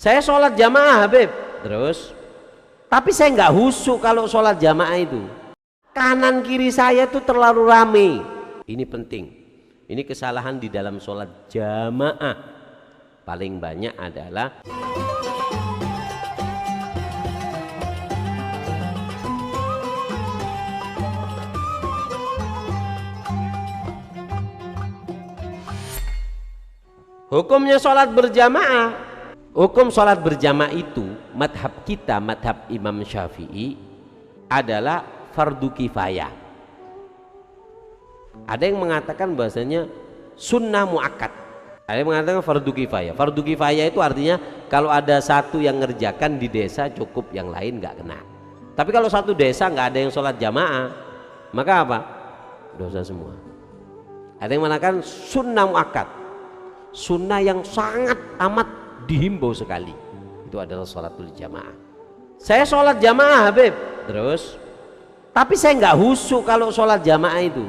Saya sholat jamaah Habib, terus tapi saya nggak khusyuk kalau sholat jamaah itu. Kanan kiri saya itu terlalu rame. Ini penting. Ini kesalahan di dalam sholat jamaah. Paling banyak adalah hukumnya sholat berjamaah. Hukum sholat berjamaah itu madhab kita, madhab Imam Syafi'i adalah fardu kifayah. Ada yang mengatakan bahasanya sunnah muakkad, ada yang mengatakan fardu kifayah. Fardu kifayah itu artinya kalau ada satu yang ngerjakan di desa cukup, yang lain nggak kena. Tapi kalau satu desa nggak ada yang sholat jamaah, maka apa? Dosa semua. Ada yang mengatakan sunnah muakkad, sunnah yang sangat amat dihimbau sekali, itu adalah sholatul jamaah. Saya sholat jamaah Habib, terus tapi saya nggak khusyuk kalau sholat jamaah itu.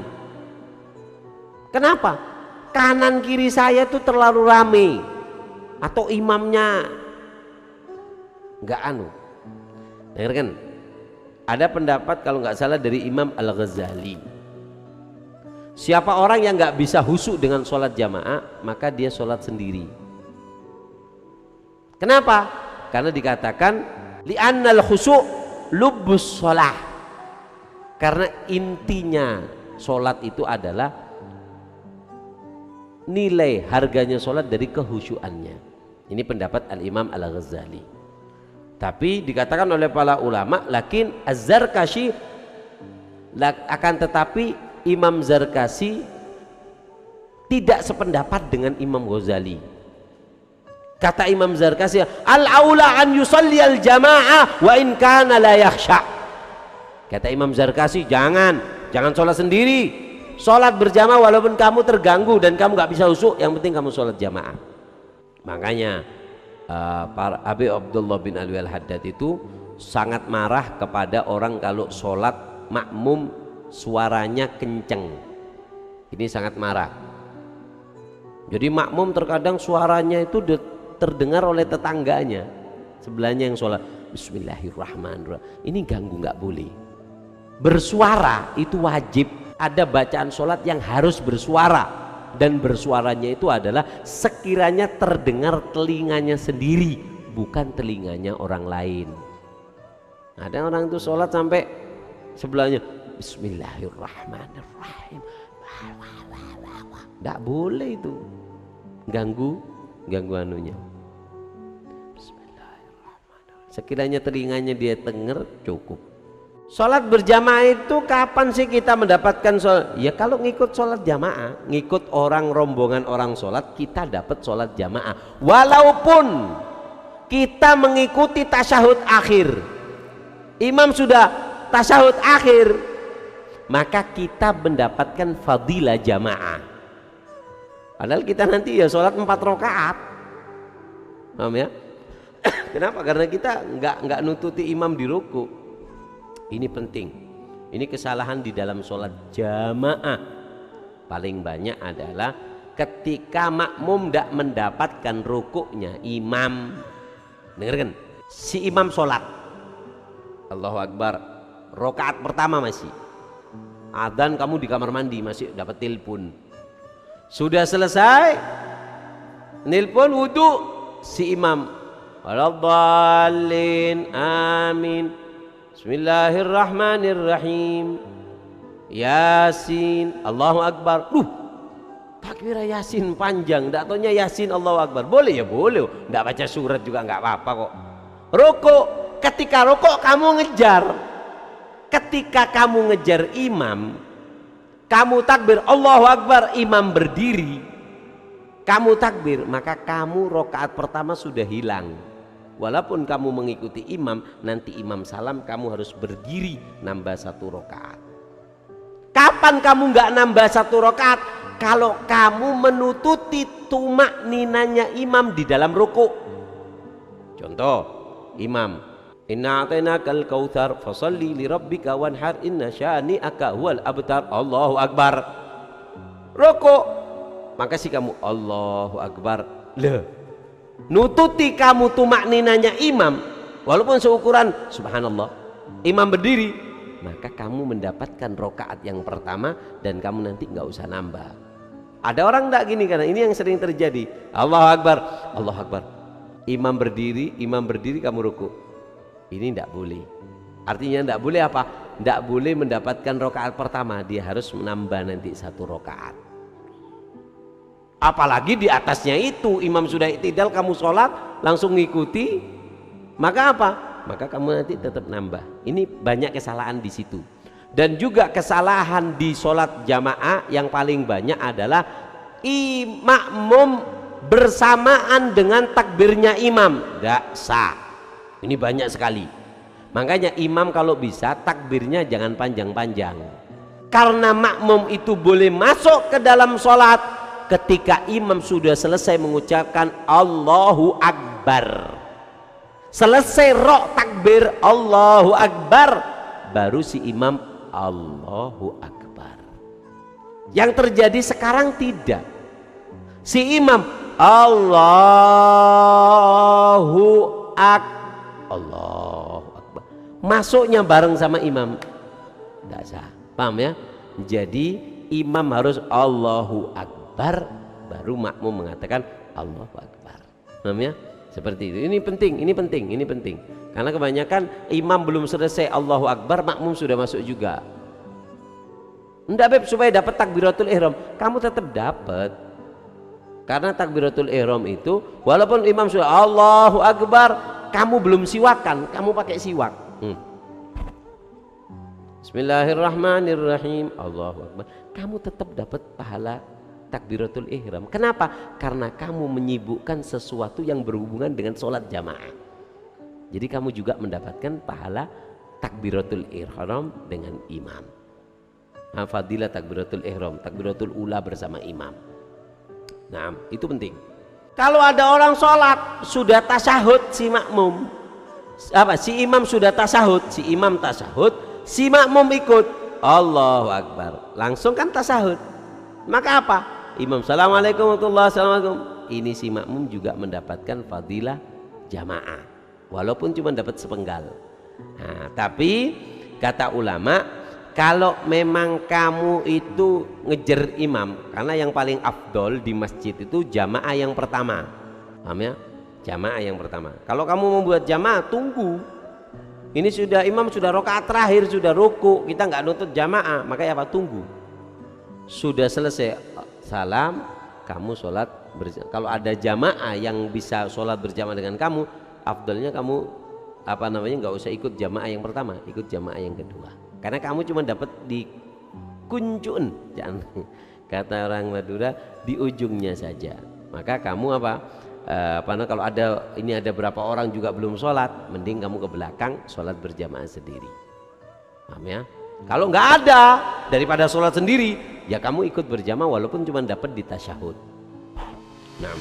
Kenapa? Kanan kiri saya itu terlalu rame atau imamnya nggak dengarkan, ada pendapat kalau nggak salah dari Imam Al-Ghazali, siapa orang yang nggak bisa khusyuk dengan sholat jamaah maka dia sholat sendiri. Kenapa? Karena dikatakan li'annal khusyuk lubbus sholah, karena intinya sholat itu adalah nilai harganya sholat dari kehusyuannya. Ini pendapat Al-Imam Al-Ghazali. Tapi dikatakan oleh para ulama, lakin Az-Zarkashi, akan tetapi Imam Zarkashi tidak sependapat dengan Imam Ghazali. Kata Imam Zarkashi, al-aula an yusalli al-jamaah wa in kana la yakhsha. Kata Imam Zarkashi, jangan sholat sendiri, sholat berjamaah walaupun kamu terganggu dan kamu nggak bisa khusyuk, yang penting kamu sholat jamaah. Makanya Habib Abdullah bin Alwi Al-Haddad itu sangat marah kepada orang kalau sholat makmum suaranya kenceng. Ini sangat marah. Jadi makmum terkadang suaranya itu terdengar oleh tetangganya sebelahnya yang sholat Bismillahirrahmanirrahim. Ini ganggu, nggak boleh. Bersuara itu wajib, ada bacaan sholat yang harus bersuara, dan bersuaranya itu adalah sekiranya terdengar telinganya sendiri, bukan telinganya orang lain. Ada orang itu sholat sampai sebelahnya Bismillahirrahmanirrahim, nggak boleh itu, ganggu anunya. Sekiranya telinganya dia denger cukup. Sholat berjamaah itu kapan sih kita mendapatkan sholat? Ya kalau ngikut sholat jamaah, ngikut orang, rombongan orang sholat, kita dapat sholat jamaah. Walaupun kita mengikuti tasyahud akhir, imam sudah tasyahud akhir, maka kita mendapatkan fadilah jamaah. Padahal kita nanti ya sholat 4 rakaat, paham ya? Kenapa? Karena kita nggak nututi imam di ruku. Ini penting. Ini kesalahan di dalam sholat jamaah. Paling banyak adalah ketika makmum tidak mendapatkan rukuknya imam. Dengarkan, si imam sholat, Allahu Akbar, rakaat pertama masih adzan, kamu di kamar mandi masih dapat telepon. Sudah selesai nelpon wudu, si imam Waladhdallin amin Bismillahirrahmanirrahim Yasin Allahu Akbar. Takbir Yasin panjang, tidak taunya Yasin Allahu Akbar. Boleh ya boleh, tidak baca surat juga nggak apa-apa kok. Rukuk, ketika rukuk kamu ngejar, ketika kamu ngejar imam, kamu takbir Allahu Akbar, imam berdiri, kamu takbir, maka kamu rakaat pertama sudah hilang. Walaupun kamu mengikuti imam, nanti imam salam kamu harus berdiri nambah 1 rakaat. Kapan kamu nggak nambah 1 rakaat? Kalau kamu menututi tumak ninanya imam di dalam rukuk. Contoh, imam, inna a'tainakal kautsar fasalli li rabbika wanhar inna syani'aka huwal abtar. Allahu Akbar. Rukuk, maka sih kamu Allahu Akbar. Loh, nututi kamu tumak ninanya imam walaupun seukuran subhanallah imam berdiri, maka kamu mendapatkan rokaat yang pertama dan kamu nanti nggak usah nambah. Ada orang enggak gini, karena ini yang sering terjadi. Allahu Akbar, Allahu Akbar, imam berdiri kamu ruku. Ini enggak boleh. Artinya enggak boleh apa? Enggak boleh mendapatkan rokaat pertama, dia harus menambah nanti satu rokaat. Apalagi di atasnya itu imam sudah i'tidal, kamu sholat langsung ngikuti, maka apa? Maka kamu nanti tetap nambah. Ini banyak kesalahan di situ. Dan juga kesalahan di sholat jamaah yang paling banyak adalah makmum bersamaan dengan takbirnya imam, tidak sah. Ini banyak sekali. Makanya imam kalau bisa takbirnya jangan panjang-panjang, karena makmum itu boleh masuk ke dalam sholat ketika imam sudah selesai mengucapkan Allahu Akbar. Selesai rok takbir Allahu Akbar, baru si imam Allahu Akbar. Yang terjadi sekarang tidak, si imam Allahu Akbar, masuknya bareng sama imam, tidak sah. Paham ya? Jadi imam harus Allahu Akbar, baru makmum mengatakan Allahu Akbar. Paham ya? Seperti itu. Ini penting, ini penting, ini penting. Karena kebanyakan imam belum selesai Allahu Akbar, makmum sudah masuk juga. Enggak beb, supaya dapat takbiratul ihram, kamu tetap dapat. Karena takbiratul ihram itu walaupun imam sudah Allahu Akbar, kamu belum siwakan, kamu pakai siwak. Bismillahirrahmanirrahim, Allahu Akbar, kamu tetap dapat pahala takbiratul ihram. Kenapa? Karena kamu menyibukkan sesuatu yang berhubungan dengan sholat jamaah. Jadi kamu juga mendapatkan pahala takbiratul ihram dengan imam. Fadilah takbiratul ihram, takbiratul ula bersama imam. Nah, itu penting. Kalau ada orang sholat sudah tasyahud si makmum, si imam sudah tasyahud, si imam tasyahud, si makmum ikut Allahu Akbar, langsung kan tasyahud. Maka apa? Imam assalamualaikum warahmatullahi wabarakatuh, ini si makmum juga mendapatkan fadilah jamaah walaupun cuma dapat sepenggal. Nah, tapi kata ulama, kalau memang kamu itu ngejar imam, karena yang paling afdol di masjid itu jamaah yang pertama. Paham ya? Jamaah yang pertama. Kalau kamu membuat jamaah, tunggu. Ini sudah imam sudah rakaat terakhir, sudah ruku, kita nggak nuntut jamaah, makanya apa? Tunggu. Sudah selesai salam, kamu sholat kalau ada jamaah yang bisa sholat berjamaah dengan kamu, afdalnya kamu nggak usah ikut jamaah yang pertama, ikut jamaah yang kedua, karena kamu cuma dapat di kuncun, jangan kata orang Madura, di ujungnya saja. Maka kamu kalau ada berapa orang juga belum sholat, mending kamu ke belakang sholat berjamaah sendiri. Paham ya? Kalau nggak ada, daripada sholat sendiri, ya kamu ikut berjamaah walaupun cuma dapat di tasyahud. Nah.